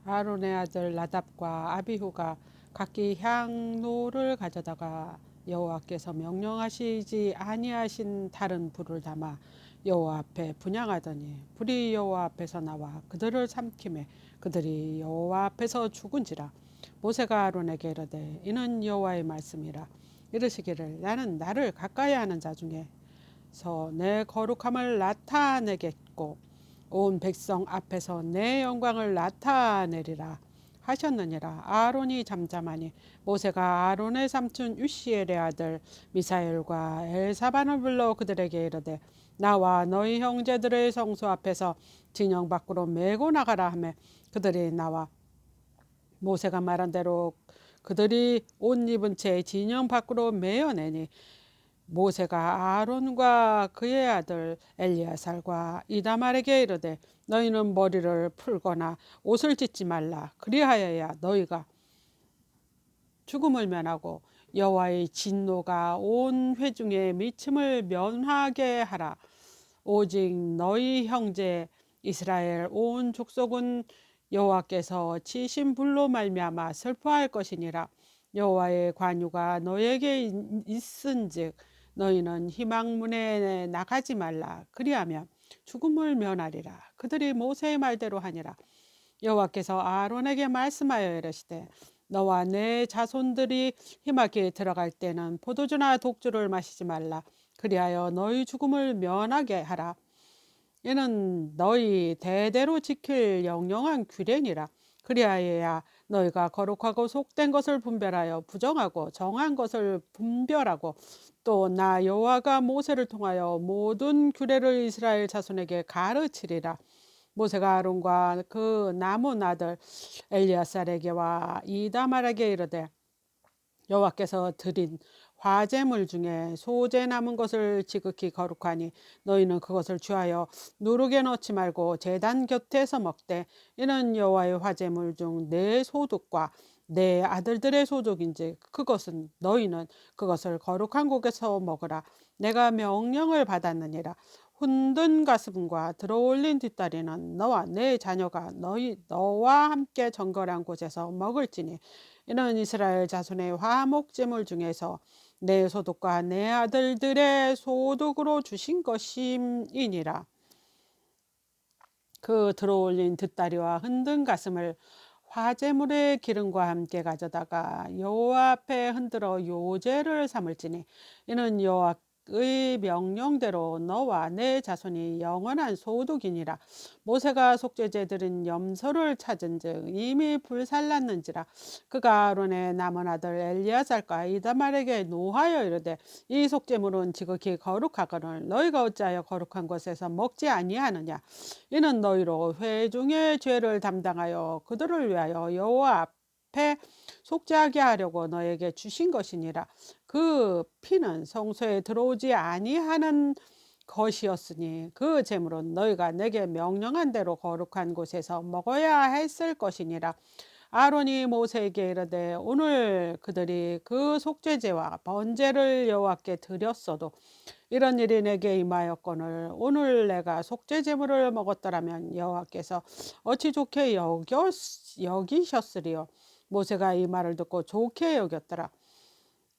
아론의 아들 나답과 아비후가 각기 향로를 가져다가 여호와께서 명령하시지 아니하신 다른 불을 담아 여호와 앞에 분향하더니 불이 여호와 앞에서 나와 그들을 삼키매 그들이 여호와 앞에서 죽은지라. 모세가 아론에게 이르되 이는 여호와의 말씀이라. 이르시기를 나는 나를 가까이 하는 자 중에서 내 거룩함을 나타내겠고 온 백성 앞에서 내 영광을 나타내리라 하셨느니라. 아론이 잠잠하니 모세가 아론의 삼촌 유시엘의 아들 미사엘과 엘사반을 불러 그들에게 이르되 나와 너희 형제들의 성소 앞에서 진영 밖으로 메고 나가라 하매 그들이 나와 모세가 말한 대로 그들이 옷 입은 채 진영 밖으로 메어내니 모세가 아론과 그의 아들 엘리야살과 이다말에게 이르되 너희는 머리를 풀거나 옷을 찢지 말라. 그리하여야 너희가 죽음을 면하고 여호와의 진노가 온 회중의 미침을 면하게 하라. 오직 너희 형제 이스라엘 온 족속은 여호와께서 치신 불로 말미암아 슬퍼할 것이니라. 여호와의 관유가 너에게 있은즉 너희는 희망문에 나가지 말라. 그리하면 죽음을 면하리라. 그들이 모세의 말대로 하니라. 여호와께서 아론에게 말씀하여 이르시되 너와 내 자손들이 희막에 들어갈 때는 포도주나 독주를 마시지 말라. 그리하여 너희 죽음을 면하게 하라. 이는 너희 대대로 지킬 영영한 규례니라. 그리하여야 너희가 거룩하고 속된 것을 분별하여 부정하고 정한 것을 분별하고 또 나 여호와가 모세를 통하여 모든 규례를 이스라엘 자손에게 가르치리라. 모세가 아론과 그 남은 아들 엘리야살에게와 이다말에게 이르되 여호와께서 드린 화제물 중에 소재 남은 것을 지극히 거룩하니 너희는 그것을 취하여 누룩에 넣지 말고 제단 곁에서 먹되 이는 여호와의 화제물 중 내 소득과 내 아들들의 소득인지 그것은 너희는 그것을 거룩한 곳에서 먹으라. 내가 명령을 받았느니라. 흔든 가슴과 들어올린 뒷다리는 너와 내 자녀가 너와 함께 정결한 곳에서 먹을지니 이는 이스라엘 자손의 화목제물 중에서 내 소득과 내 아들들의 소득으로 주신 것임이니라. 그 들어올린 뒷다리와 흔든 가슴을 화제물의 기름과 함께 가져다가 여호와 앞에 흔들어 요제를 삼을지니 이는 여호와의 명령대로 너와 내 자손이 영원한 소득이니라. 모세가 속죄제 드린 염소를 찾은즉 이미 불살랐는지라. 그가 아론의 남은 아들 엘리야살과 이다말에게 노하여 이르되 이 속죄물은 지극히 거룩하거늘 너희가 어찌하여 거룩한 곳에서 먹지 아니하느냐. 이는 너희로 회중의 죄를 담당하여 그들을 위하여 여호와 앞에 속죄하게 하려고 너에게 주신 것이니라. 그 피는 성소에 들어오지 아니하는 것이었으니 그 제물은 너희가 내게 명령한 대로 거룩한 곳에서 먹어야 했을 것이니라. 아론이 모세에게 이르되 오늘 그들이 그 속죄제와 번제를 여호와께 드렸어도 이런 일이 내게 임하였거늘 오늘 내가 속죄제물을 먹었더라면 여호와께서 어찌 좋게 여기셨으리요. 모세가 이 말을 듣고 좋게 여겼더라.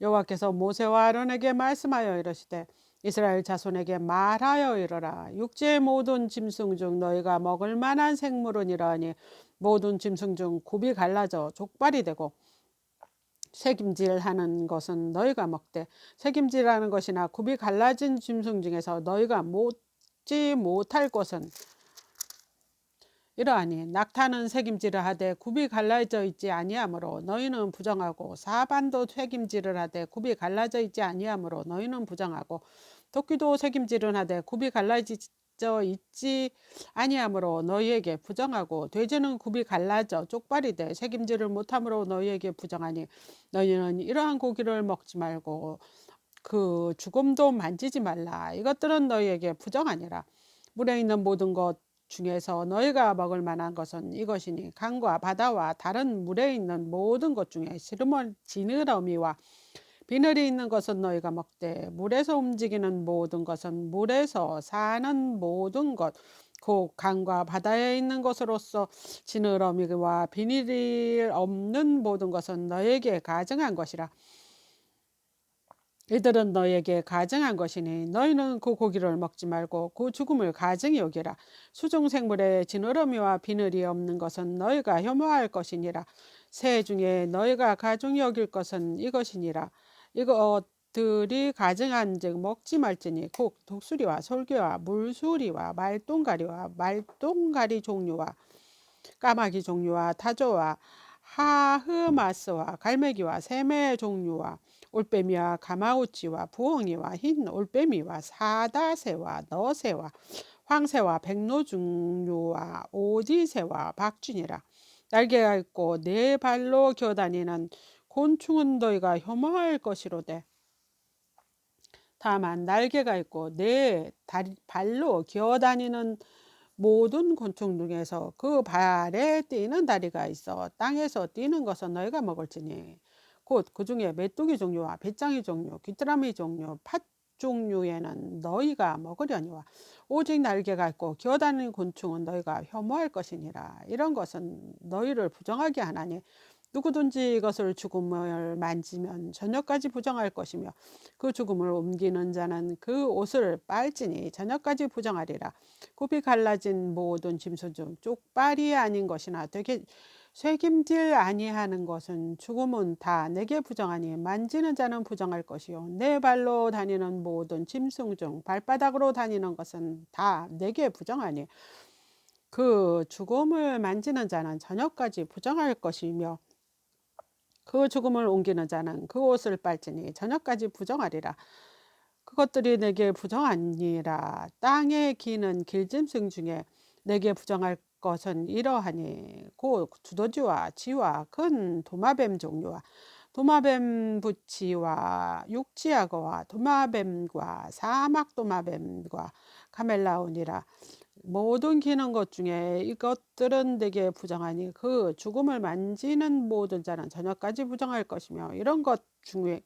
여호와께서 모세와 아론에게 말씀하여 이르시되 이스라엘 자손에게 말하여 이르라. 육지의 모든 짐승 중 너희가 먹을 만한 생물은 이러하니 모든 짐승 중 굽이 갈라져 족발이 되고 새김질하는 것은 너희가 먹되 새김질하는 것이나 굽이 갈라진 짐승 중에서 너희가 먹지 못할 것은 이러하니 낙타는 새김질을 하되 굽이 갈라져 있지 아니하므로 너희는 부정하고 사반도 새김질을 하되 굽이 갈라져 있지 아니하므로 너희는 부정하고 토끼도 새김질을 하되 굽이 갈라져 있지 아니하므로 너희에게 부정하고 돼지는 굽이 갈라져 쪽발이 돼 새김질을 못하므로 너희에게 부정하니 너희는 이러한 고기를 먹지 말고 그 죽음도 만지지 말라. 이것들은 너희에게 부정하니라. 물에 있는 모든 것 중에서 너희가 먹을 만한 것은 이것이니 강과 바다와 다른 물에 있는 모든 것 중에 지느러미와 비늘이 있는 것은 너희가 먹되 물에서 움직이는 모든 것은 물에서 사는 모든 것 그 강과 바다에 있는 것으로서 지느러미와 비늘이 없는 모든 것은 너에게 가증한 것이라. 이들은 너에게 가증한 것이니 너희는 그 고기를 먹지 말고 그 죽음을 가증히 여기라. 수중생물의 지느러미와 비늘이 없는 것은 너희가 혐오할 것이니라. 새 중에 너희가 가증히 여길 것은 이것이니라. 이것들이 가증한즉 먹지 말지니 곧 독수리와 솔개와 물수리와 말똥가리와 말똥가리 종류와 까마귀 종류와 타조와 하흐마스와 갈매기와 새매 종류와 올빼미와 가마우치와 부엉이와 흰 올빼미와 사다새와 너새와 황새와 백로 종류와 오지새와 박쥐니라. 날개가 있고 네 발로 기어다니는 곤충은 너희가 혐오할 것이로되 다만 날개가 있고 네 발로 기어다니는 모든 곤충 중에서 그 발에 뛰는 다리가 있어 땅에서 뛰는 것은 너희가 먹을지니 곧 그 중에 메뚜기 종류와 빗장이 종류, 귀뚜라미 종류, 팥 종류에는 너희가 먹으려니와 오직 날개가 있고 기어다니는 곤충은 너희가 혐오할 것이니라. 이런 것은 너희를 부정하게 하나니 누구든지 이것을 죽음을 만지면 저녁까지 부정할 것이며 그 죽음을 옮기는 자는 그 옷을 빨지니 저녁까지 부정하리라. 굽이 갈라진 모든 짐승 중 쪽발이 아닌 것이나 되게 쇠김질 아니하는 것은 죽음은 다 내게 부정하니 만지는 자는 부정할 것이요 내 발로 다니는 모든 짐승 중 발바닥으로 다니는 것은 다 내게 부정하니 그 죽음을 만지는 자는 저녁까지 부정할 것이며 그 죽음을 옮기는 자는 그 옷을 빨지니 저녁까지 부정하리라. 그것들이 내게 부정하니라. 땅에 기는 길짐승 중에 내게 부정할 것은 이러하니 곧 두더지와 쥐와 큰 도마뱀 종류와 도마뱀 부치와 육지악어와 도마뱀과 사막 도마뱀과 카멜라온이라. 모든 기는 것 중에 이것들은 내게 부정하니 그 죽음을 만지는 모든 자는 저녁까지 부정할 것이며 이런 것 중에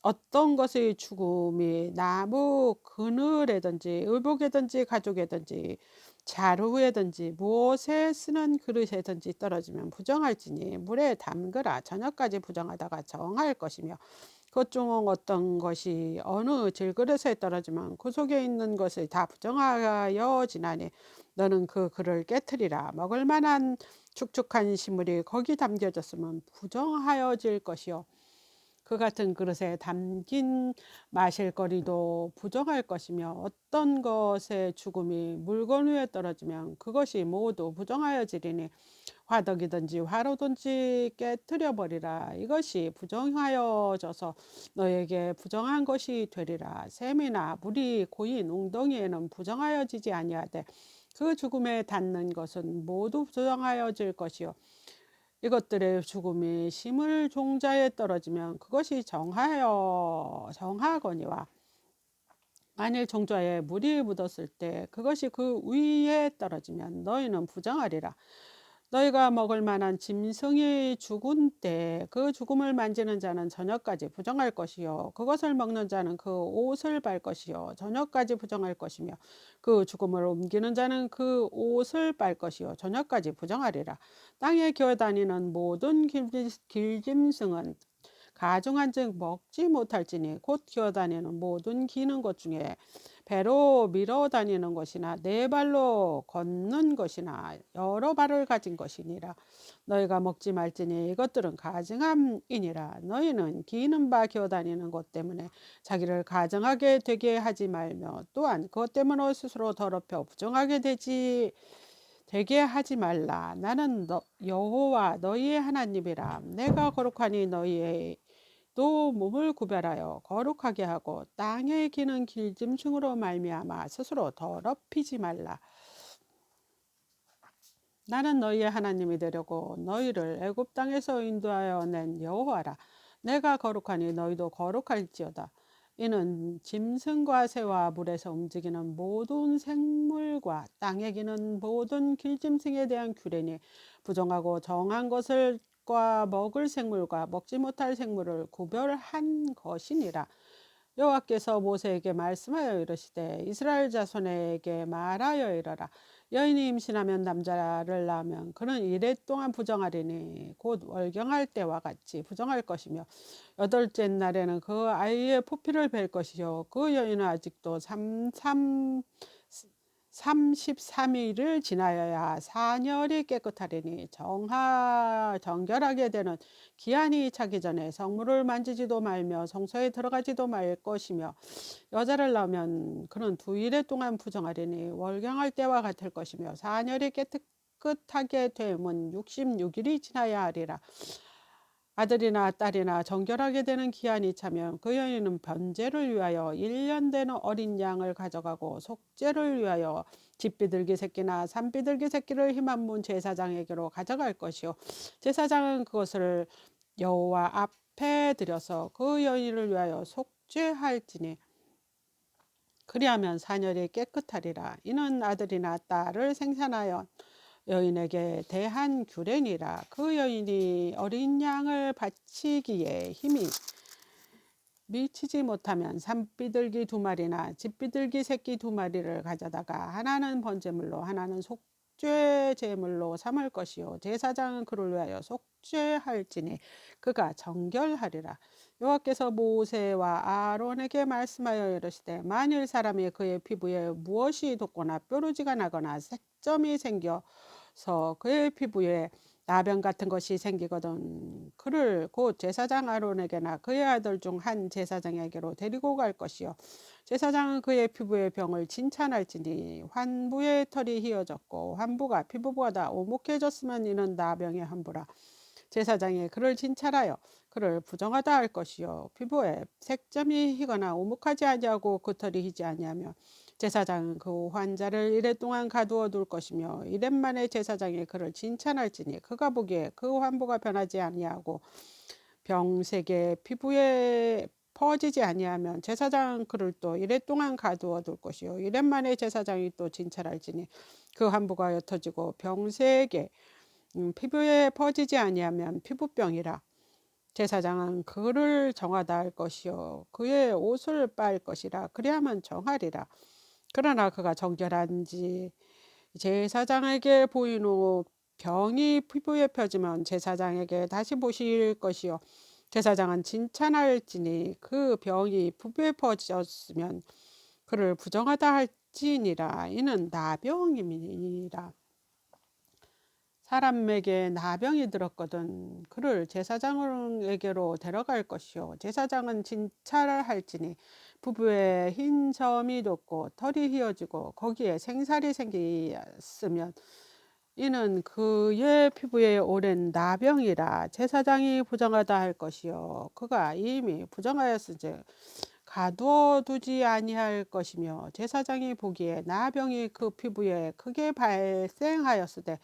어떤 것의 죽음이 나무 그늘에든지 의복에든지 가죽에든지 자루에든지 무엇에 쓰는 그릇에든지 떨어지면 부정할지니 물에 담그라. 저녁까지 부정하다가 정할 것이며 그것 중 어떤 것이 어느 질그릇에 떨어지면 그 속에 있는 것을 다 부정하여 지나니 너는 그 그릇을 깨트리라. 먹을 만한 축축한 식물이 거기 담겨졌으면 부정하여질 것이요 그 같은 그릇에 담긴 마실 거리도 부정할 것이며 어떤 것의 죽음이 물건 위에 떨어지면 그것이 모두 부정하여지리니 화덕이든지 화로든지 깨뜨려 버리라. 이것이 부정하여져서 너에게 부정한 것이 되리라. 샘이나 물이 고인 웅덩이에는 부정하여지지 아니하되 그 죽음에 닿는 것은 모두 부정하여질 것이요 이것들의 죽음이 심을 종자에 떨어지면 그것이 정하거니와 만일 종자에 물이 묻었을 때 그것이 그 위에 떨어지면 너희는 부정하리라. 너희가 먹을 만한 짐승이 죽은 때 그 죽음을 만지는 자는 저녁까지 부정할 것이요 그것을 먹는 자는 그 옷을 빨 것이요 저녁까지 부정할 것이며 그 죽음을 옮기는 자는 그 옷을 빨 것이요 저녁까지 부정하리라. 땅에 기어다니는 모든 길짐승은 가증한즉 먹지 못할지니 곧 기어다니는 모든 기는 것 중에 배로 밀어 다니는 것이나 네 발로 걷는 것이나 여러 발을 가진 것이니라. 너희가 먹지 말지니 이것들은 가증함이니라. 너희는 기는 바 기어다니는 것 때문에 자기를 가증하게 되게 하지 말며 또한 그것 때문에 스스로 더럽혀 부정하게 되게 하지 말라. 나는 여호와 너희의 하나님이라. 내가 거룩하니 너희의 또 몸을 구별하여 거룩하게 하고 땅에 기는 길짐승으로 말미암아 스스로 더럽히지 말라. 나는 너희의 하나님이 되려고 너희를 애굽 땅에서 인도하여 낸 여호와라. 내가 거룩하니 너희도 거룩할지어다. 이는 짐승과 새와 물에서 움직이는 모든 생물과 땅에 기는 모든 길짐승에 대한 규례니 부정하고 정한 것을과 먹을 생물과 먹지 못할 생물을 구별한 것이니라. 여호와께서 모세에게 말씀하여 이르시되 이스라엘 자손에게 말하여 이르라. 여인이 임신하면 남자를 낳으면 그는 이레 동안 부정하리니 곧 월경할 때와 같이 부정할 것이며 여덟째 날에는 그 아이의 포피를 벨 것이요 그 여인은 아직도 33일을 지나야 사녀리 깨끗하리니 정결하게 되는 기한이 차기 전에 성물을 만지지도 말며 성소에 들어가지도 말 것이며 여자를 낳으면 그는 2일 동안 부정하리니 월경할 때와 같을 것이며 사녀리 깨끗하게 되면 66일이 지나야 하리라. 아들이나 딸이나 정결하게 되는 기한이 차면 그 여인은 번제를 위하여 1년 되는 어린 양을 가져가고 속죄를 위하여 집비둘기 새끼나 산비둘기 새끼를 희만문 제사장에게로 가져갈 것이요 제사장은 그것을 여호와 앞에 들여서 그 여인을 위하여 속죄할지니 그리하면 사녀리 깨끗하리라. 이는 아들이나 딸을 생산하여 여인에게 대한 규례니라. 그 여인이 어린 양을 바치기에 힘이 미치지 못하면 산비둘기 2마리나 집비둘기 새끼 2마리를 가져다가 하나는 번제물로 하나는 속죄 제물로 삼을 것이요 제사장은 그를 위하여 속죄할지니 그가 정결하리라. 여호와께서 모세와 아론에게 말씀하여 이르시되 만일 사람이 그의 피부에 무엇이 돋거나 뾰루지가 나거나 색점이 생겨서 그의 피부에 나병 같은 것이 생기거든 그를 곧 제사장 아론에게나 그의 아들 중 한 제사장에게로 데리고 갈 것이요 제사장은 그의 피부의 병을 진찰할지니 환부의 털이 휘어졌고 환부가 피부보다 오목해졌으면 이는 나병의 환부라. 제사장이 그를 진찰하여 그를 부정하다 할 것이요 피부에 색점이 희거나 오목하지 아니하고 그 털이 희지 아니하며 제사장은 그 환자를 이레 동안 가두어 둘 것이며 이렙 만에 제사장이 그를 진찰할지니 그가 보기에 그 환부가 변하지 아니하고 병색의 피부에 퍼지지 아니하면 제사장은 그를 또 이레 동안 가두어 둘 것이요 이렙 만에 제사장이 또 진찰할지니 그 환부가 옅어지고 병색의 피부에 퍼지지 아니하면 피부병이라. 제사장은 그를 정하다 할 것이요 그의 옷을 빨 것이라. 그리하면 정하리라. 그러나 그가 정결한지 제사장에게 보인 후 병이 피부에 펴지면 제사장에게 다시 보실 것이요 제사장은 진찰할지니 그 병이 피부에 퍼졌으면 그를 부정하다 할지니라. 이는 나병임이니라. 사람에게 나병이 들었거든 그를 제사장에게로 데려갈 것이요 제사장은 진찰을 할지니 부부에 흰 점이 돋고 털이 휘어지고 거기에 생살이 생겼으면 이는 그의 피부에 오랜 나병이라. 제사장이 부정하다 할 것이요 그가 이미 부정하였은즉 가두어 두지 아니할 것이며 제사장이 보기에 나병이 그 피부에 크게 발생하였으되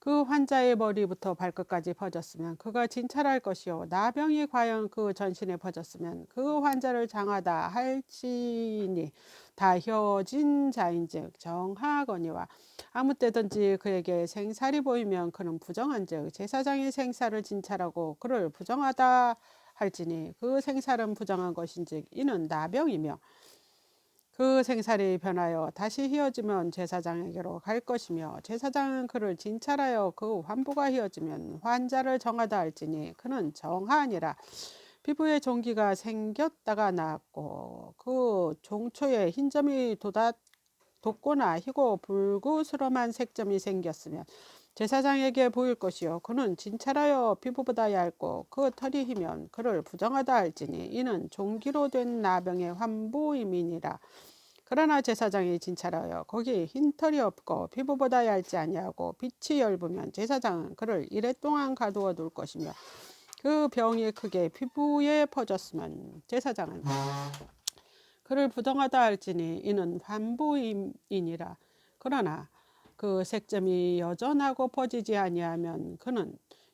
그 환자의 머리부터 발끝까지 퍼졌으면 그가 진찰할 것이요 나병이 과연 그 전신에 퍼졌으면 그 환자를 장하다 할지니 다 혀진 자인즉 정하거니와 아무 때든지 그에게 생살이 보이면 그는 부정한즉 제사장이 생살을 진찰하고 그를 부정하다 할지니 그 생살은 부정한 것인즉 이는 나병이며 그 생살이 변하여 다시 휘어지면 제사장에게로 갈 것이며 제사장은 그를 진찰하여 그 환부가 휘어지면 환자를 정하다 할지니 그는 정하니라. 피부에 종기가 생겼다가 나았고 그 종초에 흰점이 돋거나 희고 붉으스름한 색점이 생겼으면 제사장에게 보일 것이요 그는 진찰하여 피부보다 얇고 그 털이 희면 그를 부정하다 할지니 이는 종기로 된 나병의 환부임이니라. 그러나 제사장이 진찰하여 거기 흰 털이 없고 피부보다 얇지 아니하고 빛이 엷으면 제사장은 그를 이레 동안 가두어 둘 것이며 그 병이 크게 피부에 퍼졌으면 제사장은 그를 부정하다 할지니 이는 환부임이니라. 그러나 그 색점이 여전하고 퍼지지 아니하면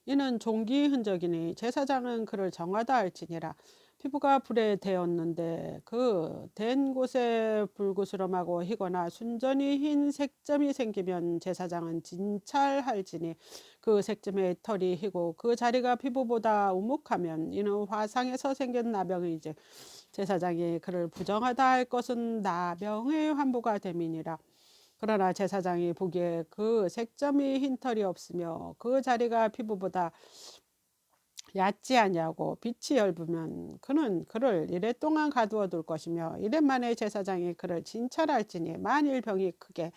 이는 종기 흔적이니 제사장은 그를 정하다 할지니라. 피부가 불에 데었는데 그 댄 곳에 불구스름하고 희거나 순전히 흰 색점이 생기면 제사장은 진찰할지니 그 색점의 털이 희고 그 자리가 피부보다 우묵하면 이는 화상에서 생긴 나병이지 제사장이 그를 부정하다 할 것은 나병의 환부가 됨이니라. 그러나 제사장이 보기에 그 색점이 흰털이 없으며 그 자리가 피부보다 얕지 아니하고 빛이 엷으면 그는 그를 이래 동안 가두어 둘 것이며 이래 만에 제사장이 그를 진찰할지니 만일 병이 크게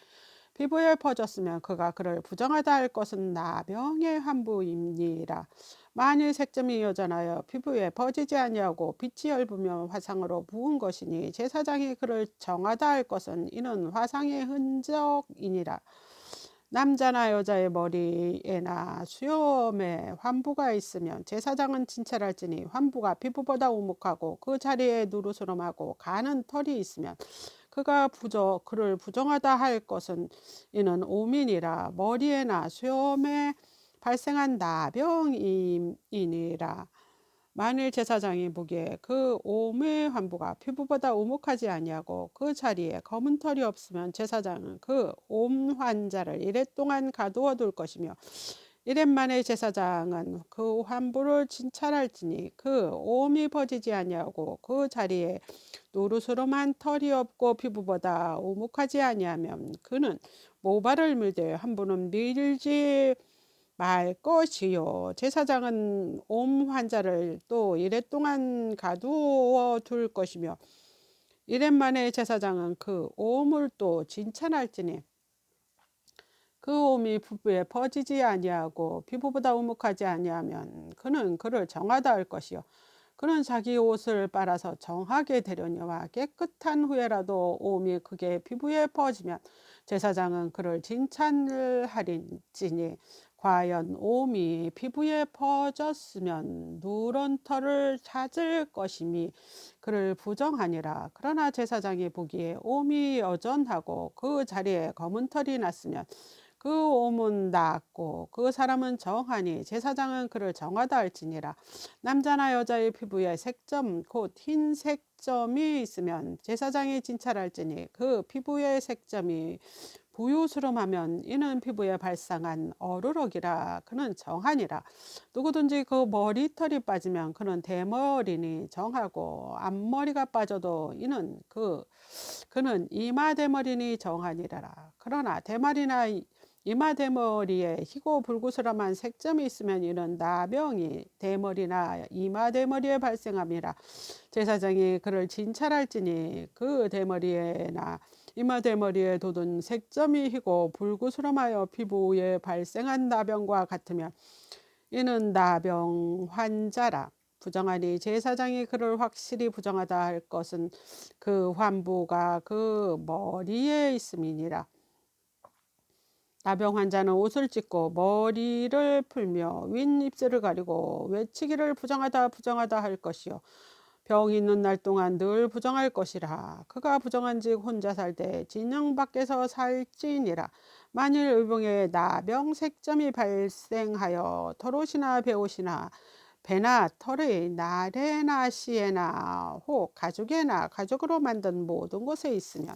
피부에 퍼졌으면 그가 그를 부정하다 할 것은 나병의 환부임니라. 만일 색점이 여전하여 피부에 퍼지지 아니하고 빛이 엷으며 화상으로 부은 것이니 제사장이 그를 정하다 할 것은 이는 화상의 흔적이니라. 남자나 여자의 머리에나 수염에 환부가 있으면 제사장은 진찰할지니 환부가 피부보다 오목하고 그 자리에 누르스름하고 가는 털이 있으면 그를 부정하다 할 것은 이는 오민이라. 머리에나 수염에 발생한 나병이니라. 만일 제사장이 보기에 그 옴의 환부가 피부보다 오목하지 아니하고 그 자리에 검은 털이 없으면 제사장은 그 옴 환자를 이랫 동안 가두어 둘 것이며 이랫 만에 제사장은 그 환부를 진찰할지니 그 옴이 퍼지지 아니하고 그 자리에 노르스름한 털이 없고 피부보다 오목하지 아니하면 그는 모발을 밀되 환부는 밀지 말 것이요. 제사장은 옴 환자를 또 이랫 동안 가두어 둘 것이며 이랫 만에 제사장은 그 옴을 또 진찰할지니 그 옴이 피부에 퍼지지 아니하고 피부보다 오목하지 아니하면 그는 그를 정하다 할 것이요. 그는 자기 옷을 빨아서 정하게 되려니와 깨끗한 후에라도 옴이 크게 피부에 퍼지면 제사장은 그를 진찰하리지니 과연 옴이 피부에 퍼졌으면 누런 털을 찾을 것임이 그를 부정하니라. 그러나 제사장이 보기에 옴이 여전하고 그 자리에 검은 털이 났으면 그 옴은 낫고 그 사람은 정하니 제사장은 그를 정하다 할지니라. 남자나 여자의 피부에 색점 곧 흰 색점이 있으면 제사장이 진찰할지니 그 피부의 색점이 부유스름하면 이는 피부에 발상한 어루럭이라. 그는 정하니라. 누구든지 그 머리털이 빠지면 그는 대머리니 정하고 앞머리가 빠져도 그는 이마대머리니 정하니라. 그러나 대머리나 이마대머리에 희고 불구스름한 색점이 있으면 이는 나병이 대머리나 이마대머리에 발생함이라. 제사장이 그를 진찰할지니 그 대머리에나 이마대머리에 돋은 색점이 희고 불구스름하여 피부에 발생한 나병과 같으면 이는 나병 환자라. 부정하니 제사장이 그를 확실히 부정하다 할 것은 그 환부가 그 머리에 있음이니라. 나병 환자는 옷을 찢고 머리를 풀며 윗입술을 가리고 외치기를 부정하다 부정하다 할 것이요. 병이 있는 날 동안 늘 부정할 것이라. 그가 부정한즉 혼자 살 때 진영 밖에서 살지니라. 만일 의병에 나병 색점이 발생하여 털옷이나 베옷이나 배나 털의 나래나 씨에나 혹 가죽에나 가죽으로 만든 모든 것에 있으면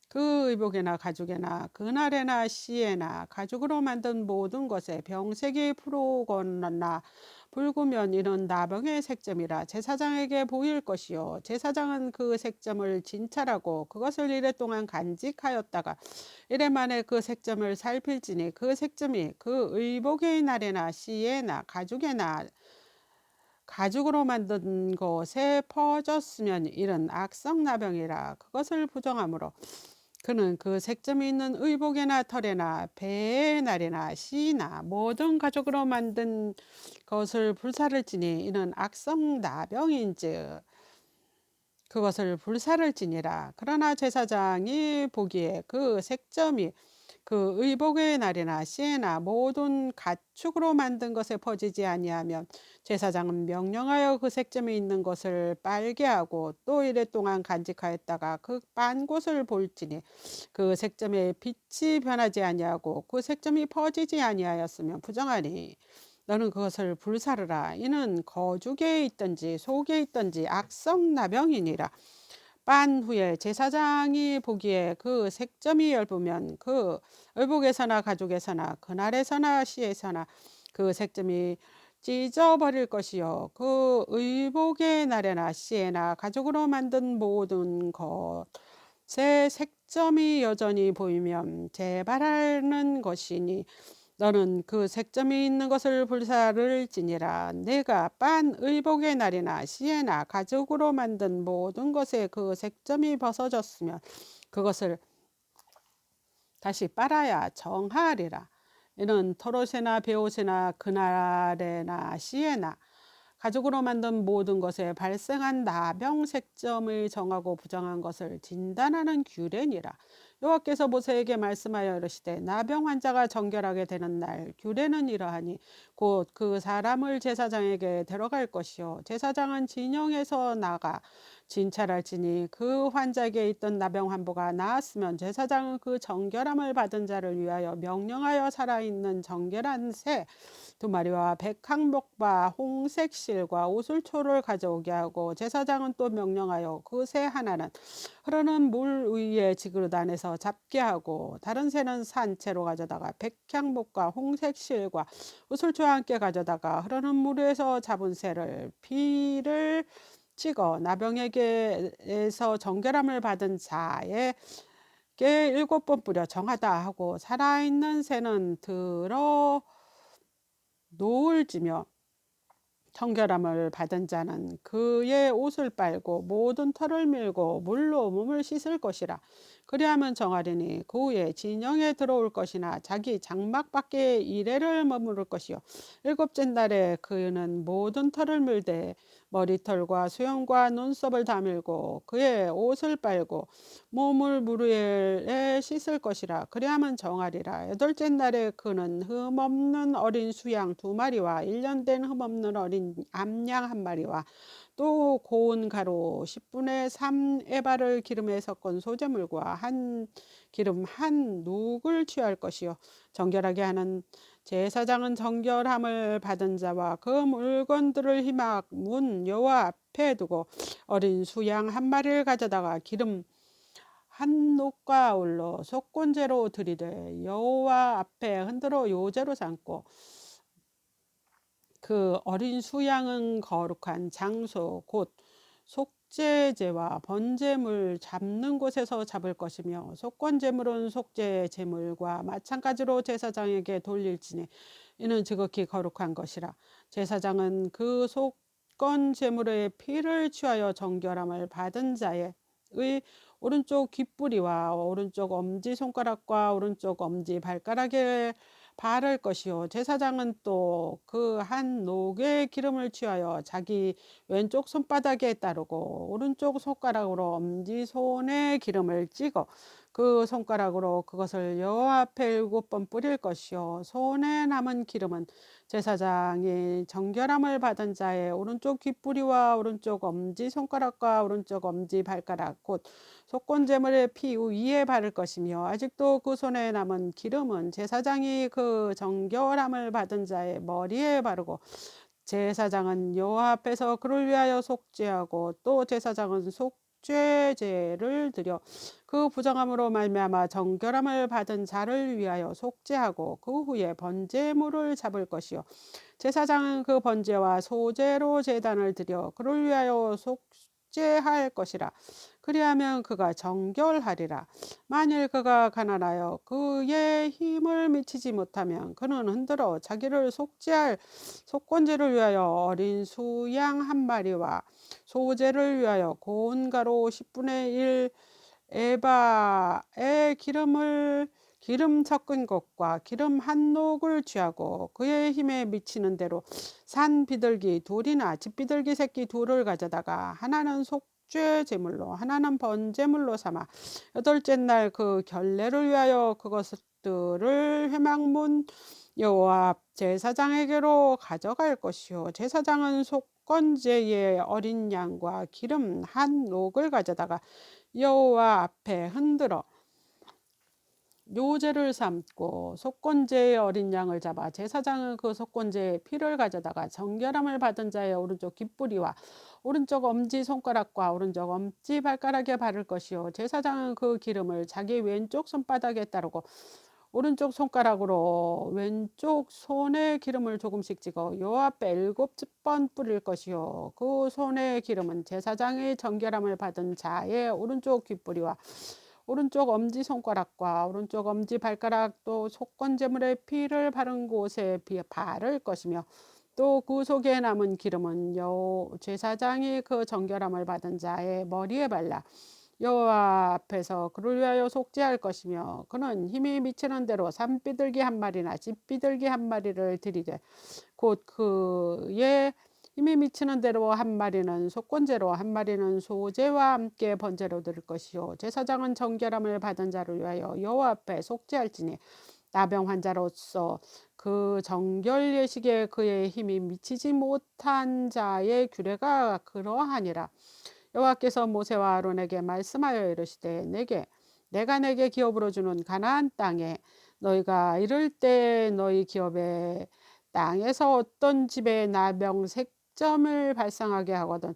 그 의복에나 가죽에나 그날에나 씨에나 가죽으로 만든 모든 것에 병색이 푸르거나 붉으면 이는 나병의 색점이라. 제사장에게 보일 것이요. 제사장은 그 색점을 진찰하고 그것을 이래 동안 간직하였다가 이래 만에 그 색점을 살필지니 그 색점이 그 의복의 날에나 씨에나 가죽으로 만든 것에 퍼졌으면 이는 악성나병이라. 그것을 부정하므로 그는 그 색점이 있는 의복에나 털에나 배의 날에나 씨나 모든 가죽으로 만든 것을 불사를 지니 이는 악성나병인즉 그것을 불사를 지니라. 그러나 제사장이 보기에 그 색점이 그 의복의 날이나 씨나 모든 가축으로 만든 것에 퍼지지 아니하면 제사장은 명령하여 그 색점이 있는 것을 빨게 하고 또 이래 동안 간직하였다가 그 빤 곳을 볼지니 그 색점의 빛이 변하지 아니하고 그 색점이 퍼지지 아니하였으면 부정하니 너는 그것을 불사르라. 이는 거죽에 있든지 속에 있든지 악성나병이니라. 빤 후에 제사장이 보기에 그 색점이 엷으면 그 의복에서나 가죽에서나 그날에서나 시에서나 그 색점이 찢어버릴 것이요 그 의복의 날에나 시에나 가죽으로 만든 모든 것에 색점이 여전히 보이면 재발하는 것이니 너는 그 색점이 있는 것을 불사를지니라. 내가 빤 의복의 날이나 시에나 가죽으로 만든 모든 것에 그 색점이 벗어졌으면 그것을 다시 빨아야 정하리라. 이는 털옷이나 베옷이나 그날에나 시에나 가죽으로 만든 모든 것에 발생한 나병 색점을 정하고 부정한 것을 진단하는 규례니라. 여호와께서 모세에게 말씀하여 이르시되 나병 환자가 정결하게 되는 날 규례는 이러하니 곧 그 사람을 제사장에게 데려갈 것이요 제사장은 진영에서 나가 진찰할지니 그 환자에게 있던 나병 환부가 나았으면 제사장은 그 정결함을 받은 자를 위하여 명령하여 살아있는 정결한 새 두 마리와 백항목과 홍색 실과 오슬초를 가져오게 하고 제사장은 또 명령하여 그 새 하나는 흐르는 물 위에 지그릇 안에서 잡게 하고 다른 새는 산채로 가져다가 백향목과 홍색 실과 오슬초와 함께 가져다가 흐르는 물 위에서 잡은 새를 피를 찍어 나병에게서 정결함을 받은 자에게 7번 뿌려 정하다 하고 살아있는 새는 들어 노을지며 청결함을 받은 자는 그의 옷을 빨고 모든 털을 밀고 물로 몸을 씻을 것이라. 그리하면 정하리니 그 후에 진영에 들어올 것이나 자기 장막 밖에 이래를 머무를 것이요 일곱째 날에 그는 모든 털을 밀되 머리털과 수염과 눈썹을 다 밀고 그의 옷을 빨고 몸을 물 위에 씻을 것이라. 그리하면 정하리라. 여덟째 날에 그는 흠없는 어린 수양 2마리와 1년 된 흠없는 어린 암양 1마리와 또 고운 가루 10분의 3 에바를 기름에 섞은 소재물과 기름 한 눅을 취할 것이요 정결하게 하는 제사장은 정결함을 받은 자와 그 물건들을 희막 문 여호와 앞에 두고 어린 수양 1마리를 가져다가 기름 한 놋과 아울러 속건제로 드리되 여호와 앞에 흔들어 요제로 삼고 그 어린 수양은 거룩한 장소 곧 속죄제와 번제물 잡는 곳에서 잡을 것이며 속건제물은 속죄제물과 마찬가지로 제사장에게 돌릴지니 이는 지극히 거룩한 것이라. 제사장은 그 속건제물의 피를 취하여 정결함을 받은 자의 오른쪽 귓뿌리와 오른쪽 엄지손가락과 오른쪽 엄지발가락에 바를 것이요 제사장은 또 그 한 녹의 기름을 취하여 자기 왼쪽 손바닥에 따르고 오른쪽 손가락으로 엄지손에 기름을 찍어 그 손가락으로 그것을 여호와 앞에 7번 뿌릴 것이요 손에 남은 기름은 제사장이 정결함을 받은 자의 오른쪽 귓뿌리와 오른쪽 엄지손가락과 오른쪽 엄지발가락 곧 속건제물의 피 위에 바를 것이며 아직도 그 손에 남은 기름은 제사장이 그 정결함을 받은 자의 머리에 바르고 제사장은 여호와 앞에서 그를 위하여 속죄하고 또 제사장은 속죄제를 드려 그 부정함으로 말미암아 정결함을 받은 자를 위하여 속죄하고 그 후에 번제물을 잡을 것이요 제사장은 그 번제와 소제로 제단을 드려 그를 위하여 속죄할 것이라. 그리하면 그가 정결하리라. 만일 그가 가난하여 그의 힘을 미치지 못하면 그는 흔들어 자기를 속죄할 속건제를 위하여 어린 수양 1마리와 소제를 위하여 고운 가루 10분의 1 에바의 기름 섞은 것과 기름 한 녹을 취하고 그의 힘에 미치는 대로 산 비둘기 2이나 집 비둘기 새끼 2를 가져다가 하나는 속죄 제물로 하나는 번제물로 삼아 여덟째 날 그 결례를 위하여 그것들을 회막문 여호와 앞 제사장에게로 가져갈 것이요 제사장은 속건제의 어린 양과 기름 한 녹을 가져다가 여호와 앞에 흔들어 요제를 삼고 속건제의 어린 양을 잡아 제사장은 그 속건제의 피를 가져다가 정결함을 받은 자의 오른쪽 귓뿌리와 오른쪽 엄지손가락과 오른쪽 엄지발가락에 바를 것이요 제사장은 그 기름을 자기 왼쪽 손바닥에 따르고 오른쪽 손가락으로 왼쪽 손에 기름을 조금씩 찍어 요 앞에 7번 뿌릴 것이요. 그 손의 기름은 제사장의 정결함을 받은 자의 오른쪽 귓뿌리와 오른쪽 엄지손가락과 오른쪽 엄지발가락 또 속건제물의 피를 바른 곳에 바를 것이며 또 그 속에 남은 기름은 제사장이 그 정결함을 받은 자의 머리에 발라 여호와 앞에서 그를 위하여 속죄할 것이며 그는 힘이 미치는 대로 산비둘기 한 마리나 집비둘기 한 마리를 드리되 곧 그의 힘이 미치는 대로 한 마리는 속건제로 한 마리는 소제와 함께 번제로 드릴 것이요 제사장은 정결함을 받은 자를 위하여 여호와 앞에 속죄할지니 나병 환자로서 그 정결 예식에 그의 힘이 미치지 못한 자의 규례가 그러하니라. 여호와께서 모세와 아론에게 말씀하여 이르시되 내가 내게 기업으로 주는 가나안 땅에 너희가 이를 때 너희 기업의 땅에서 어떤 집에 나병 색점을 발생하게 하거든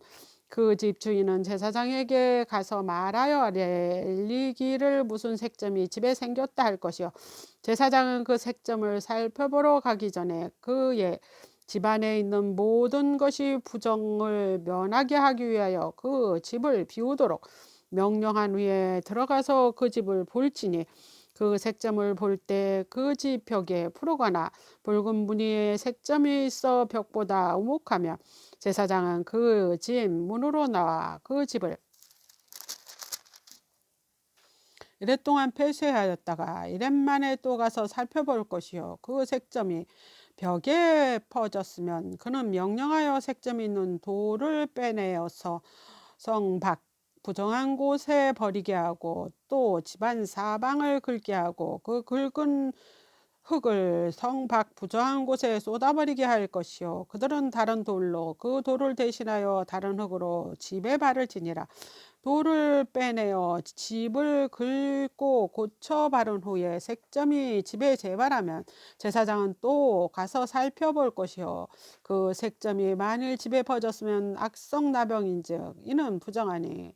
그 집 주인은 제사장에게 가서 말하여 알리기를 무슨 색점이 집에 생겼다 할 것이요 제사장은 그 색점을 살펴보러 가기 전에 그의 집안에 있는 모든 것이 부정을 면하게 하기 위하여 그 집을 비우도록 명령한 후에 들어가서 그 집을 볼지니 그 색점을 볼 때 그 집 벽에 푸르거나 붉은 무늬의 색점이 있어 벽보다 우목하며 제사장은 그 집 문으로 나와 그 집을 이랫 동안 폐쇄하였다가 이랫 만에 또 가서 살펴볼 것이요 그 색점이 벽에 퍼졌으면 그는 명령하여 색점이 있는 돌을 빼내어서 성 밖 부정한 곳에 버리게 하고 또 집안 사방을 긁게 하고 그 긁은 흙을 성 밖 부정한 곳에 쏟아버리게 할 것이요 그들은 다른 돌로 그 돌을 대신하여 다른 흙으로 집에 발을 지니라. 돌을 빼내어 집을 긁고 고쳐 바른 후에 색점이 집에 재발하면 제사장은 또 가서 살펴볼 것이요 그 색점이 만일 집에 퍼졌으면 악성나병인즉 이는 부정하니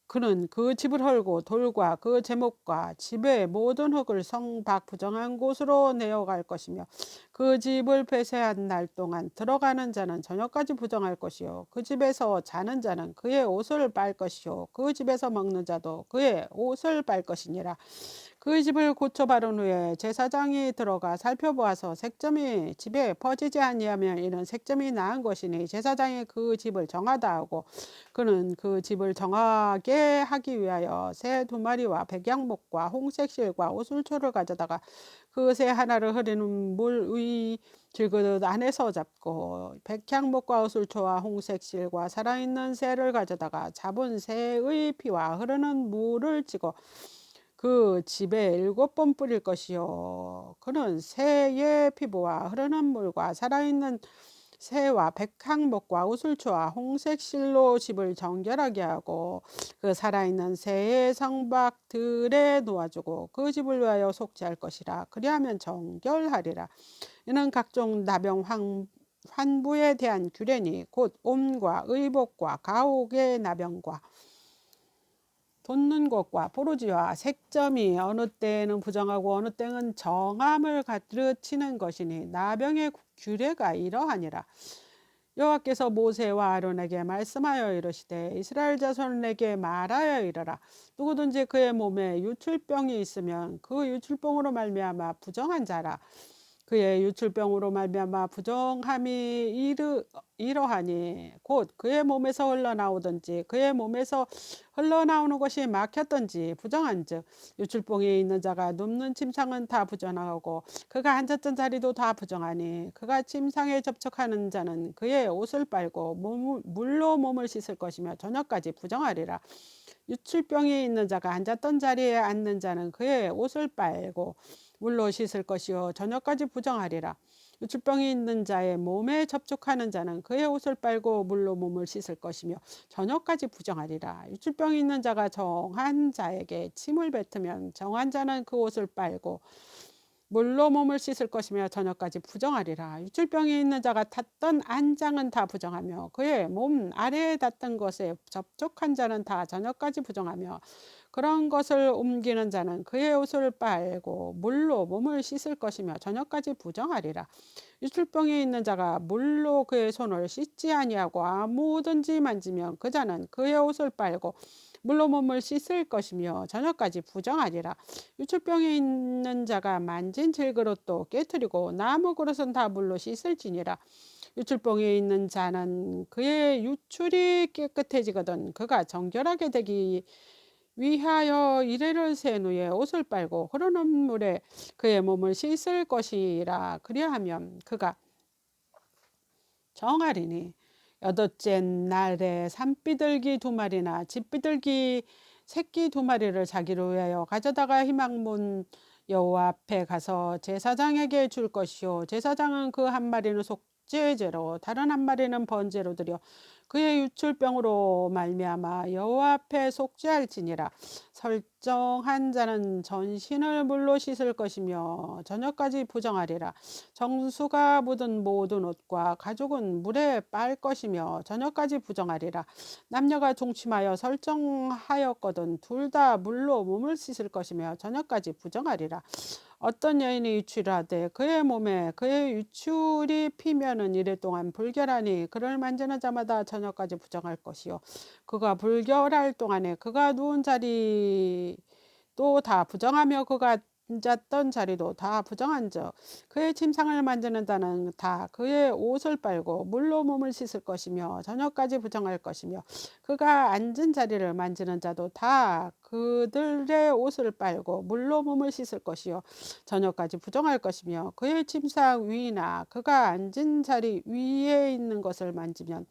그는 그 집을 헐고 돌과 그 제목과 집의 모든 흙을 성 밖 부정한 곳으로 내어갈 것이며 그 집을 폐쇄한 날 동안 들어가는 자는 저녁까지 부정할 것이요 그 집에서 자는 자는 그의 옷을 빨 것이요 그 집에서 먹는 자도 그의 옷을 빨 것이니라. 그 집을 고쳐 바른 후에 제사장이 들어가 살펴보아서 색점이 집에 퍼지지 아니하면 이는 색점이 나은 것이니 제사장이 그 집을 정하다 하고 그는 그 집을 정하게 하기 위하여 새 2마리와 백양목과 홍색 실과 오술초를 가져다가 그 새 하나를 흐리는 물 위 질그릇 안에서 잡고 백향목과 오술초와 홍색 실과 살아있는 새를 가져다가 잡은 새의 피와 흐르는 물을 찍어 그 집에 7번 뿌릴 것이요 그는 새의 피부와 흐르는 물과 살아있는 새와 백항목과 우슬초와 홍색 실로 집을 정결하게 하고 그 살아있는 새의 성박들에 놓아주고 그 집을 위하여 속죄할 것이라. 그리하면 정결하리라. 이는 각종 나병 환부에 대한 규례니 곧 옴과 의복과 가옥의 나병과 돋는 것과 포르지와 색점이 어느 때에는 부정하고 어느 때는 정함을 가르치는 것이니 나병의 규례가 이러하니라. 여호와께서 모세와 아론에게 말씀하여 이르시되 이스라엘 자손에게 말하여 이르라. 누구든지 그의 몸에 유출병이 있으면 그 유출병으로 말미암아 부정한 자라. 그의 유출병으로 말미암아 부정함이 이러하니 곧 그의 몸에서 흘러나오든지 그의 몸에서 흘러나오는 것이 막혔든지 부정한즉 유출병이 있는 자가 눕는 침상은 다 부정하고 그가 앉았던 자리도 다 부정하니 그가 침상에 접촉하는 자는 그의 옷을 빨고 물로 몸을 씻을 것이며 저녁까지 부정하리라. 유출병이 있는 자가 앉았던 자리에 앉는 자는 그의 옷을 빨고 물로 씻을 것이요 저녁까지 부정하리라. 유출병이 있는 자의 몸에 접촉하는 자는 그의 옷을 빨고 물로 몸을 씻을 것이며 저녁까지 부정하리라. 유출병이 있는 자가 정한 자에게 침을 뱉으면 정한 자는 그 옷을 빨고 물로 몸을 씻을 것이며 저녁까지 부정하리라. 유출병이 있는 자가 탔던 안장은 다 부정하며 그의 몸 아래에 닿던 것에 접촉한 자는 다 저녁까지 부정하며 그런 것을 옮기는 자는 그의 옷을 빨고 물로 몸을 씻을 것이며 저녁까지 부정하리라. 유출병이 있는 자가 물로 그의 손을 씻지 아니하고 아무든지 만지면 그 자는 그의 옷을 빨고 물로 몸을 씻을 것이며 저녁까지 부정하리라. 유출병이 있는 자가 만진 질그릇도 깨뜨리고 나무 그릇은 다 물로 씻을지니라. 유출병이 있는 자는 그의 유출이 깨끗해지거든 그가 정결하게 되기 위하여 이레를 센 후에 옷을 빨고 흐르는 물에 그의 몸을 씻을 것이라. 그리하면 그가 정하리니 여덟째 날에 산비둘기 2마리나 집비둘기 새끼 2마리를 자기를 위하여 가져다가 희망문 여호와 앞에 가서 제사장에게 줄 것이요 제사장은 그 1마리는 속죄제로 다른 1마리는 번제로 드려 그의 유출병으로 말미암아 여호와 앞에 속죄할지니라. 설정한 자는 전신을 물로 씻을 것이며 저녁까지 부정하리라. 정수가 묻은 모든 옷과 가죽은 물에 빨 것이며 저녁까지 부정하리라. 남녀가 동침하여 설정하였거든 둘 다 물로 몸을 씻을 것이며 저녁까지 부정하리라. 어떤 여인이 유출하되 그의 몸에 그의 유출이 피면은 이래 동안 불결하니 그를 만지는 자마다 저녁까지 부정할 것이요 그가 불결할 동안에 그가 누운 자리도 다 부정하며 그가 앉았던 자리도 다 부정한즉 그의 침상을 만지는 자는 다 그의 옷을 빨고 물로 몸을 씻을 것이며 저녁까지 부정할 것이며 그가 앉은 자리를 만지는 자도 다 그들의 옷을 빨고 물로 몸을 씻을 것이요 저녁까지 부정할 것이며 그의 침상 위나 그가 앉은 자리 위에 있는 것을 만지면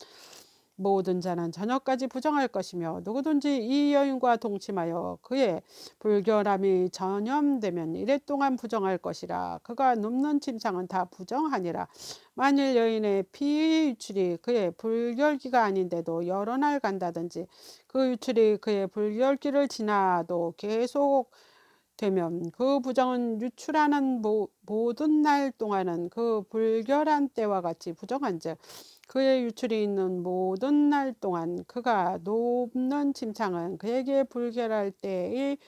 모든 자는 저녁까지 부정할 것이며 누구든지 이 여인과 동침하여 그의 불결함이 전염되면 이래 동안 부정할 것이라. 그가 눕는 침상은 다 부정하니라. 만일 여인의 피 유출이 그의 불결기가 아닌데도 여러 날 간다든지 그 유출이 그의 불결기를 지나도 계속 되면 그 부정은 유출하는 모든 날 동안은 그 불결한 때와 같이 부정한즉 그의 유출이 있는 모든 날 동안 그가 눕는 침상은 그에게 불결할 때의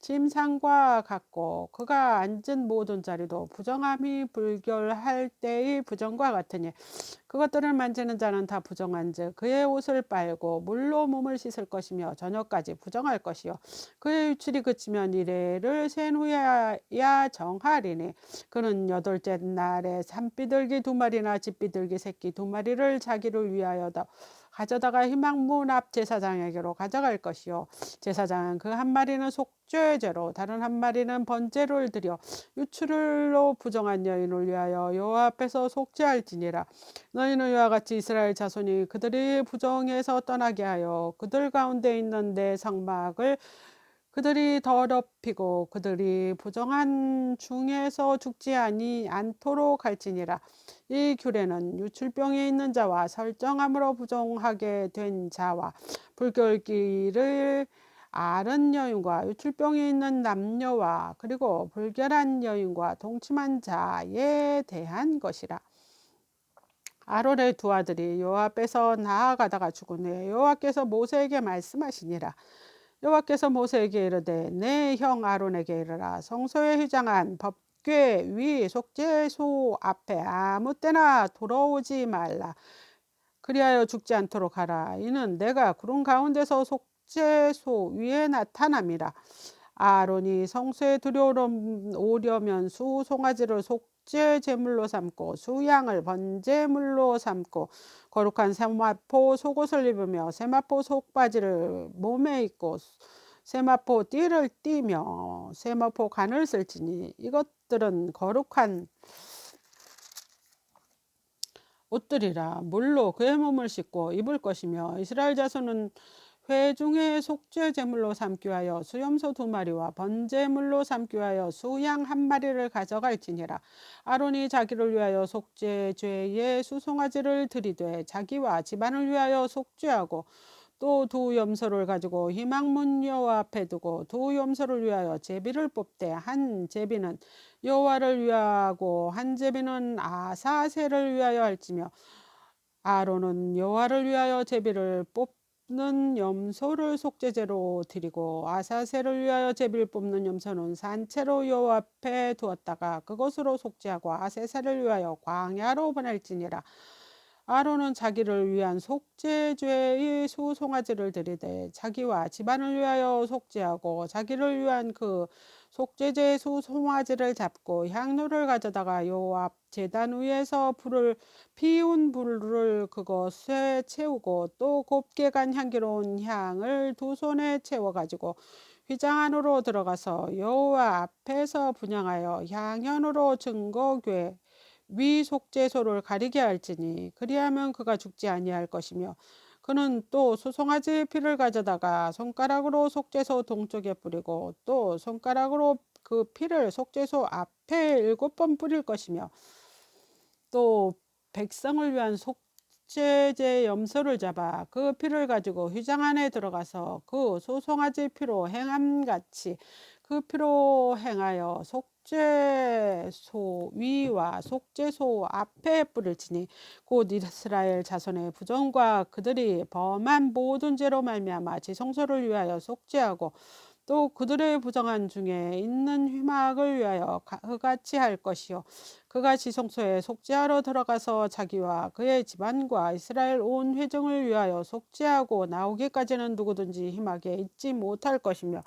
침상과 같고 그가 앉은 모든 자리도 부정함이 불결할 때의 부정과 같으니 그것들을 만지는 자는 다 부정한즉 그의 옷을 빨고 물로 몸을 씻을 것이며 저녁까지 부정할 것이요 그의 유출이 그치면 이레를 센 후에야 정하리니 그는 여덟째 날에 산비둘기 2마리나 집비둘기 새끼 2마리를 자기를 위하여 가져다가 희망문 앞 제사장에게로 가져갈 것이요 제사장은 그 1마리는 속죄제로 다른 1마리는 번제를 드려 유출로 부정한 여인을 위하여 여호와 앞에서 속죄할지니라. 너희는 이와 같이 이스라엘 자손이 그들이 부정에서 떠나게 하여 그들 가운데 있는 내 성막을 그들이 더럽히고 그들이 부정한 중에서 죽지 않도록 할지니라. 이 규례는 유출병에 있는 자와 설정함으로 부정하게 된 자와 불결기를 앓은 여인과 유출병에 있는 남녀와 그리고 불결한 여인과 동침한 자에 대한 것이라. 아론의 2 아들이 여호와 앞에서 나아가다가 죽은 후에 여호와께서 모세에게 말씀하시니라. 여호와께서 모세에게 이르되 내 형 아론에게 이르라. 성소에 휘장한 법궤 위 속죄소 앞에 아무 때나 돌아오지 말라. 그리하여 죽지 않도록 하라. 이는 내가 구름 가운데서 속죄소 위에 나타남이라. 아론이 성소에 들어오려면 수 송아지를 속죄 제물로 삼고 수양을 번제물로 삼고 거룩한 세마포 속옷을 입으며 세마포 속바지를 몸에 입고 세마포 띠를 띠며 세마포 간을 쓸지니 이것들은 거룩한 옷들이라. 물로 그의 몸을 씻고 입을 것이며 이스라엘 자손은 회중의 속죄 제물로 삼기 위하여 수염소 2마리와 번제물로 삼기 위하여 수양 1마리를 가져갈지니라. 아론이 자기를 위하여 속죄 죄의 수송아지를 드리되 자기와 집안을 위하여 속죄하고 또 2 염소를 가지고 희망문 여호와 앞에 두고 2 염소를 위하여 제비를 뽑되 한 제비는 여호와를 위하고 한 제비는 아사셀을 위하여 할지며 아론은 여호와를 위하여 제비를 뽑는 염소를 속죄제로 드리고 아사셀을 위하여 제비를 뽑는 염소는 산채로 여호와 앞에 두었다가 그것으로 속죄하고 아세살을 위하여 광야로 보낼지니라. 아론은 자기를 위한 속죄죄의 수송아지를 드리되 자기와 집안을 위하여 속죄하고 자기를 위한 그 속죄제의 수송아지를 잡고 향로를 가져다가 여호와 앞 제단 위에서 불을 피운 불을 그것에 채우고 또 곱게 간 향기로운 향을 두 손에 채워 가지고 휘장 안으로 들어가서 여호와 앞에서 분향하여 향연으로 증거궤 위 속죄소를 가리게 할지니 그리하면 그가 죽지 아니할 것이며 그는 또 수송아지의 피를 가져다가 손가락으로 속죄소 동쪽에 뿌리고 또 손가락으로 그 피를 속죄소 앞에 7번 뿌릴 것이며 또 백성을 위한 속죄제 염소를 잡아 그 피를 가지고 휘장 안에 들어가서 그 소송아지 피로 행함같이 그 피로 행하여 속죄소 위와 속죄소 앞에 뿌릴지니 곧 이스라엘 자손의 부정과 그들이 범한 모든 죄로 말미암아 지성소를 위하여 속죄하고 또 그들의 부정한 중에 있는 휘막을 위하여 그같이 할 것이요 그가 지성소에 속죄하러 들어가서 자기와 그의 집안과 이스라엘 온 회중을 위하여 속죄하고 나오기까지는 누구든지 휘막에 있지 못할 것이며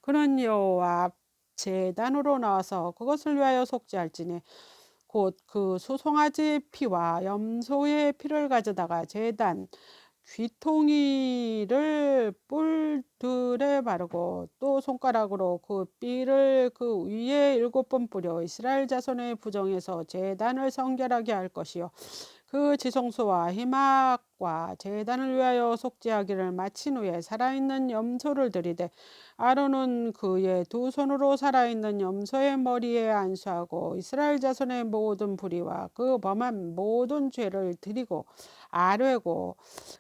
그는 여호와 앞 제단으로 나와서 그것을 위하여 속죄할지니 곧 그 수송아지 피와 염소의 피를 가져다가 제단 귀퉁이를 뿔들에 바르고 또 손가락으로 그 삐를 그 위에 7번 뿌려 이스라엘 자손의 부정에서 제단을 성결하게 할 것이요 그 지성소와 희막과 제단을 위하여 속죄하기를 마친 후에 살아있는 염소를 들이되 아론은 그의 두 손으로 살아있는 염소의 머리에 안수하고 이스라엘 자손의 모든 불의와 그 범한 모든 죄를 드리고 아뢰고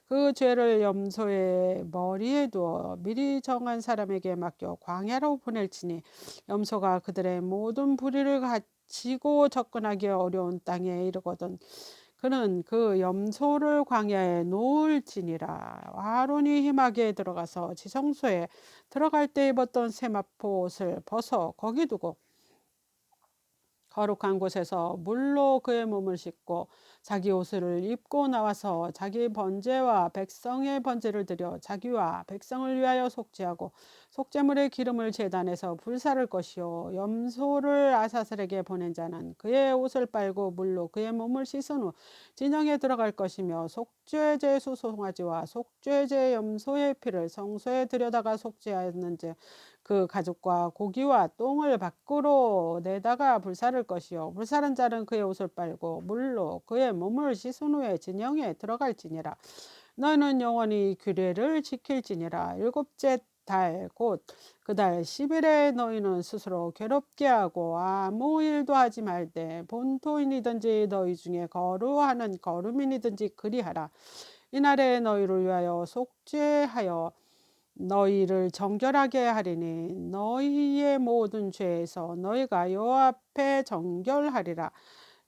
그 죄를 염소의 머리에 두어 미리 정한 사람에게 맡겨 광야로 보낼지니 염소가 그들의 모든 불의를 가지고 접근하기 어려운 땅에 이르거든 그는 그 염소를 광야에 놓을지니라. 아론이 희막에 들어가서 지성소에 들어갈 때 입었던 세마포 옷을 벗어 거기 두고 거룩한 곳에서 물로 그의 몸을 씻고 자기 옷을 입고 나와서 자기 번제와 백성의 번제를 드려 자기와 백성을 위하여 속죄하고 속죄물의 기름을 제단에서 불사를 것이요 염소를 아사셀에게 보낸 자는 그의 옷을 빨고 물로 그의 몸을 씻은 후 진영에 들어갈 것이며 속죄제 수송아지와 속죄제 염소의 피를 성소에 들여다가 속죄하였는지 그 가죽과 고기와 똥을 밖으로 내다가 불사를 것이요 불사른 자는 그의 옷을 빨고 물로 그의 몸을 씻은 후에 진영에 들어갈지니라. 너희는 영원히 규례를 지킬지니라. 일곱째 달 곧 그 달 10일에 너희는 스스로 괴롭게 하고 아무 일도 하지 말되 본토인이든지 너희 중에 거루하는 거루민이든지 그리하라. 이날에 너희를 위하여 속죄하여 너희를 정결하게 하리니 너희의 모든 죄에서 너희가 여호와 앞에 정결하리라.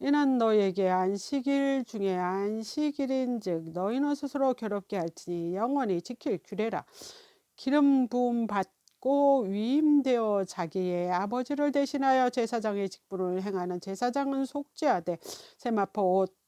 이는 너희에게 안식일 중에 안식일인즉 너희는 스스로 괴롭게 할지니 영원히 지킬 규례라. 기름 부음 받고 위임되어 자기의 아버지를 대신하여 제사장의 직분을 행하는 제사장은 속죄하되 세마포 옷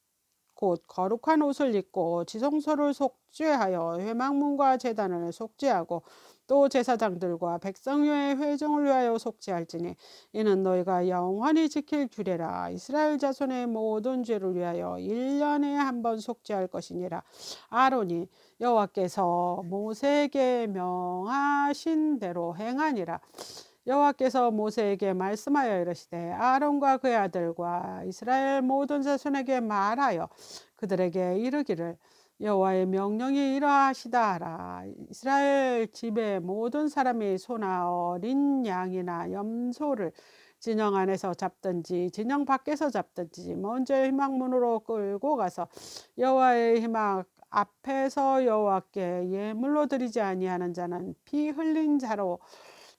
곧 거룩한 옷을 입고 지성소를 속죄하여 회막문과 제단을 속죄하고 또 제사장들과 백성의 회중을 위하여 속죄할지니 이는 너희가 영원히 지킬 규례라. 이스라엘 자손의 모든 죄를 위하여 1년에 한 번 속죄할 것이니라. 아론이 여호와께서 모세에게 명하신 대로 행하니라. 여호와께서 모세에게 말씀하여 이르시되 아론과 그의 아들과 이스라엘 모든 자손에게 말하여 그들에게 이르기를 여호와의 명령이 이러하시다 하라. 이스라엘 집의 모든 사람이 소나 어린 양이나 염소를 진영 안에서 잡든지 진영 밖에서 잡든지 먼저 희막문으로 끌고 가서 여호와의 희막 앞에서 여호와께 예물로 드리지 아니하는 자는 피 흘린 자로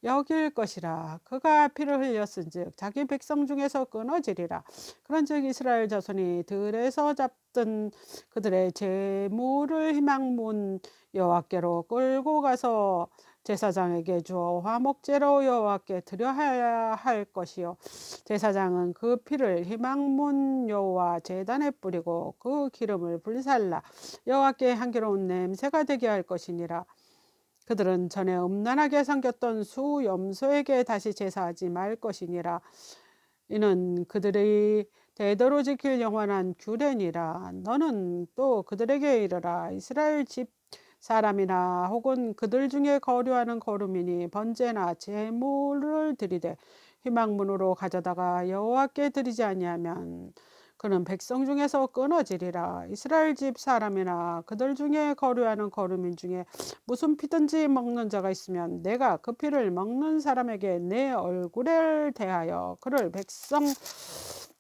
여길 것이라. 그가 피를 흘렸은즉 자기 백성 중에서 끊어지리라. 그런즉 이스라엘 자손이 들에서 잡던 그들의 재물을 희망문 여호와께로 끌고 가서 제사장에게 주어 화목제로 여호와께 드려야 할 것이요, 제사장은 그 피를 희망문 여호와 제단에 뿌리고 그 기름을 불살라 여호와께 향기로운 냄새가 되게 할 것이니라. 그들은 전에 음란하게 섬겼던 수 염소에게 다시 제사하지 말 것이니라. 이는 그들의 대대로 지킬 영원한 규례니라. 너는 또 그들에게 이르라. 이스라엘 집 사람이나 혹은 그들 중에 거류하는 거류민이 번제나 제물을 드리되 희망문으로 가져다가 여호와께 드리지 아니하면 그는 백성 중에서 끊어지리라. 이스라엘 집 사람이나 그들 중에 거류하는 거류민 중에 무슨 피든지 먹는 자가 있으면 내가 그 피를 먹는 사람에게 내 얼굴을 대하여 그를 백성에서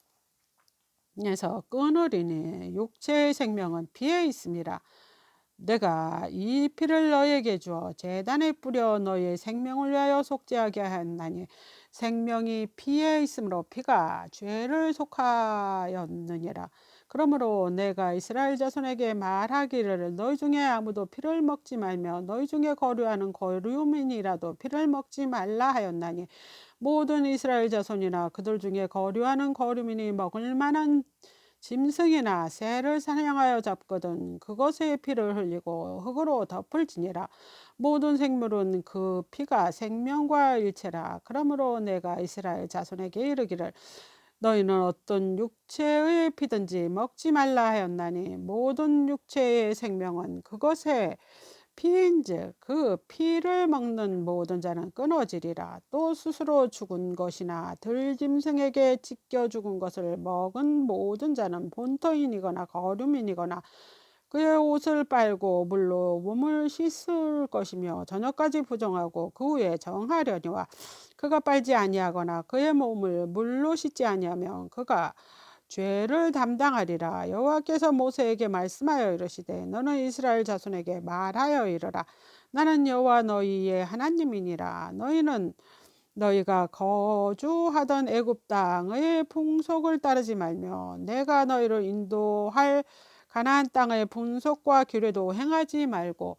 끊으리니 육체의 생명은 피에 있습니다. 내가 이 피를 너에게 주어 제단에 뿌려 너의 생명을 위하여 속죄하게 하였나니 생명이 피에 있으므로 피가 죄를 속하였느니라. 그러므로 내가 이스라엘 자손에게 말하기를 너희 중에 아무도 피를 먹지 말며 너희 중에 거류하는 거류민이라도 피를 먹지 말라 하였나니 모든 이스라엘 자손이나 그들 중에 거류하는 거류민이 먹을 만한 짐승이나 새를 사냥하여 잡거든 그것의 피를 흘리고 흙으로 덮을지니라. 모든 생물은 그 피가 생명과 일체라. 그러므로 내가 이스라엘 자손에게 이르기를 너희는 어떤 육체의 피든지 먹지 말라 하였나니 모든 육체의 생명은 그것의 피인즉 그 피를 먹는 모든 자는 끊어지리라. 또 스스로 죽은 것이나 들짐승에게 찢겨 죽은 것을 먹은 모든 자는 본토인이거나 거류민이거나 그의 옷을 빨고 물로 몸을 씻을 것이며 저녁까지 부정하고 그 후에 정하려니와 그가 빨지 아니하거나 그의 몸을 물로 씻지 아니하면 그가 죄를 담당하리라. 여호와께서 모세에게 말씀하여 이르시되 너는 이스라엘 자손에게 말하여 이르라. 나는 여호와 너희의 하나님이니라. 너희는 너희가 거주하던 애굽 땅의 풍속을 따르지 말며 내가 너희를 인도할 가나안 땅의 분속과 규례도 행하지 말고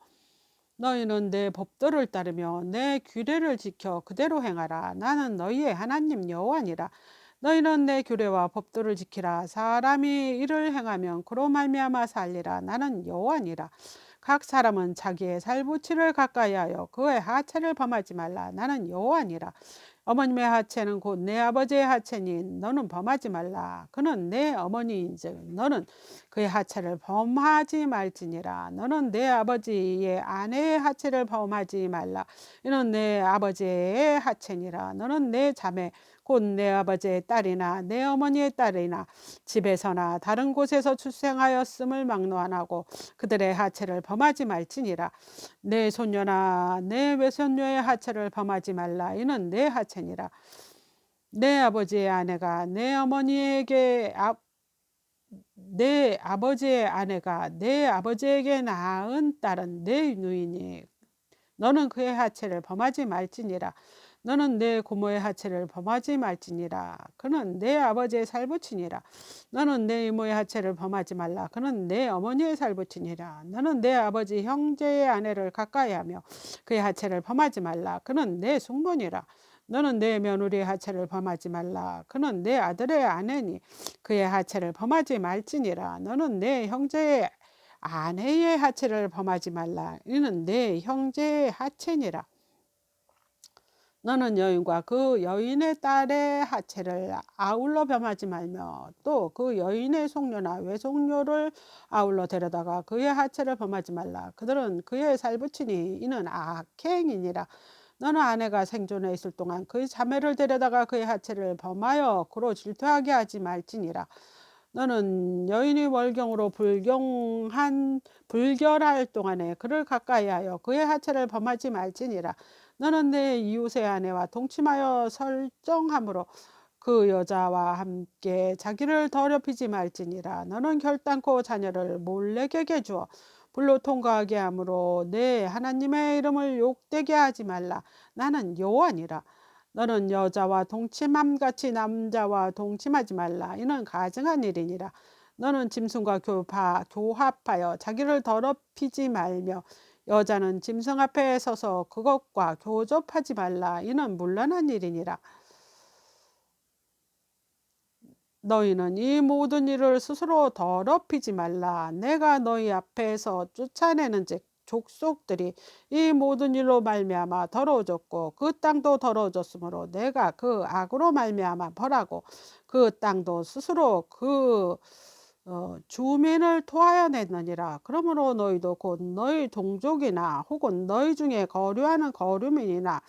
너희는 내 법도를 따르며 내 규례를 지켜 그대로 행하라. 나는 너희의 하나님 여호와니라. 너희는 내 규례와 법도를 지키라. 사람이 이를 행하면 그로 말미암아 살리라. 나는 여호와니라. 각 사람은 자기의 살부치를 가까이하여 그의 하체를 범하지 말라. 나는 여호와니라. 어머님의 하체는 곧 내 아버지의 하체니 너는 범하지 말라. 그는 내 어머니인즉 너는 그의 하체를 범하지 말지니라. 너는 내 아버지의 아내의 하체를 범하지 말라. 이는 내 아버지의 하체니라. 너는 내 자매 곧 내 아버지의 딸이나 내 어머니의 딸이나 집에서나 다른 곳에서 출생하였음을 막로 안 하고 그들의 하체를 범하지 말지니라. 내 손녀나 내 외손녀의 하체를 범하지 말라. 이는 내 하체니라. 내 아버지의 아내가 내 어머니에게 내 아버지의 아내가 내 아버지에게 낳은 딸은 내 누이니 너는 그의 하체를 범하지 말지니라. 너는 내 고모의 하체를 범하지 말지니라. 그는 내 아버지의 살부치니라. 너는 내 이모의 하체를 범하지 말라. 그는 내 어머니의 살부치니라. 너는 내 아버지 형제의 아내를 가까이하며 그의 하체를 범하지 말라. 그는 내 숙모니라. 너는 내 며느리의 하체를 범하지 말라. 그는 내 아들의 아내니 그의 하체를 범하지 말지니라. 너는 내 형제의 아내의 하체를 범하지 말라. 이는 내 형제의 하체니라. 너는 여인과 그 여인의 딸의 하체를 아울러 범하지 말며 또 그 여인의 속녀나 외속녀를 아울러 데려다가 그의 하체를 범하지 말라. 그들은 그의 살부치니 이는 악행이니라. 너는 아내가 생존해 있을 동안 그의 자매를 데려다가 그의 하체를 범하여 그로 질투하게 하지 말지니라. 너는 여인이 월경으로 불결할 동안에 그를 가까이하여 그의 하체를 범하지 말지니라. 너는 내 이웃의 아내와 동침하여 설정함으로 그 여자와 함께 자기를 더럽히지 말지니라. 너는 결단코 자녀를 몰래에게 주어 불로 통과하게 하므로 내 하나님의 이름을 욕되게 하지 말라. 나는 여호와니라. 너는 여자와 동침함 같이 남자와 동침하지 말라. 이는 가증한 일이니라. 너는 짐승과 교합하여 자기를 더럽히지 말며 여자는 짐승 앞에 서서 그것과 교접하지 말라. 이는 문란한 일이니라. 너희는 이 모든 일을 스스로 더럽히지 말라. 내가 너희 앞에서 쫓아내는즉 족속들이 이 모든 일로 말미암아 더러워졌고 그 땅도 더러워졌으므로 내가 그 악으로 말미암아 벌하고 그 땅도 스스로 그 주민을 토하여 냈느니라. 그러므로 너희도 곧 너희 동족이나 혹은 너희 중에 거류하는 거류민이나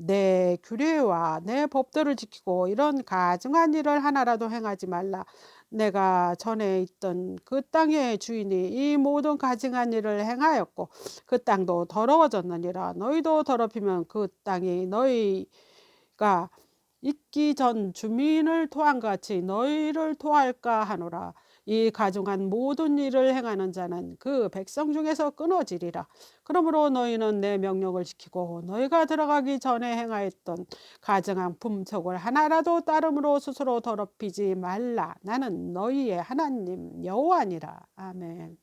내 규례와 내 법도를 지키고 이런 가증한 일을 하나라도 행하지 말라. 내가 전에 있던 그 땅의 주인이 이 모든 가증한 일을 행하였고 그 땅도 더러워졌느니라. 너희도 더럽히면 그 땅이 너희가 있기 전 주민을 토한 같이 너희를 토할까 하노라. 이 가증한 모든 일을 행하는 자는 그 백성 중에서 끊어지리라. 그러므로 너희는 내 명령을 지키고 너희가 들어가기 전에 행하였던 가증한 품속을 하나라도 따름으로 스스로 더럽히지 말라. 나는 너희의 하나님 여호와니라. 아멘.